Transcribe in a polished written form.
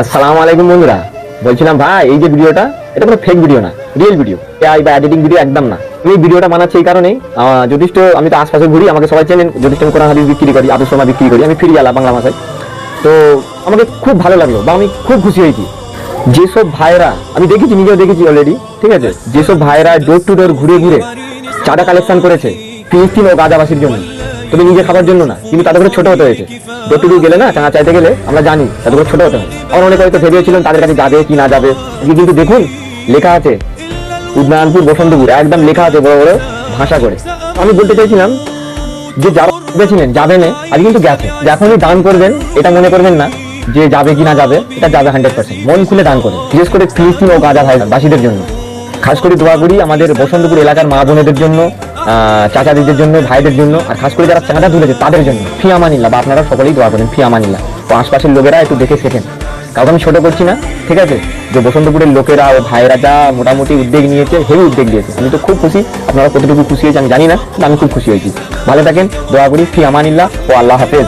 আসসালামু আলাইকুম বন্ধুরা, বলছিলাম ভাই এই যে ভিডিওটা, এটা কোনো ফেক ভিডিও না, রিয়েল ভিডিও। এআই বা এডিটিং ভিডিও একদম না। আমি ভিডিওটা বানাচ্ছি এই কারণেই, যথেষ্ট আমি তো আশপাশে ঘুরি, আমাকে সবাই চেনেন, যথেষ্ট আমি কোরআন হাদিস বিক্রি করি, আদর্শ শর্মা বিক্রি করি, আমি ফ্রি আলা বাংলা ভাষায়। তো আমাকে খুব ভালো লাগলো বা আমি খুব খুশি হয়েছি যেসব ভাইরা, আমি দেখেছি, নিজেও দেখেছি অলরেডি, ঠিক আছে, যেসব ভাইরা ডোর টু ডোর ঘুরে ঘুরে চাঁদা কালেকশন করেছে ফিলিস্তিন ও গাজাবাসীর জন্য, তবে নিজে খাবার জন্য না, কিন্তু তাদের করে ছোট হতে হয়েছে। ডোর টু ডোর গেলে না, চাঁদা চাইতে গেলে আমরা জানি তাদের করে ছোট হতে হয়। আমার অনেক হয়তো ভেবেছিলেন তাদের কাছে যাবে কি না যাবে, কিন্তু দেখুন লেখা আছে উদয়নপুর বসন্তপুর, একদম লেখা আছে বড় বড় ভাষা করে। আমি বলতে চাইছিলাম যে যারা ভেবেছিলেন যাবে না, আজ কিন্তু গেছে। যখনই দান করবেন এটা মনে করবেন না যে যাবে কি না যাবে, এটা যাবে 100%। মন খুলে দান করবেন, বিশেষ করে ফিলিস্তিন ও গাজা ভাইবাসীদের জন্য। খাস করে দোয়া করি আমাদের বসন্তপুর এলাকার মা বোনেদের জন্য, চাচাদিদের জন্য, ভাইদের জন্য, আর খাস করে যারা চাঁদা তুলেছে তাদের জন্য। ফি আমানিল্লাহ, বা আপনারা সকলেই দোয়া করেন, ফি আমানিল্লাহ। তো আশপাশের লোকেরা একটু দেখে শেখেন, কাউকে আমি ছোট করছি না, ঠিক আছে। যে বসন্তপুরের লোকেরা ও ভাইরা যা মোটামুটি উদ্যোগ নিয়েছে, হেভি উদ্যোগ নিয়েছে, আমি তো খুব খুশি। আপনারা কতটুকু খুশি হয়েছে আমি জানি না, কিন্তু আমি খুব খুশি হয়েছি। ভালো থাকেন, দোয়া করি, ফি আমানিল্লাহ ও আল্লাহ হাফেজ।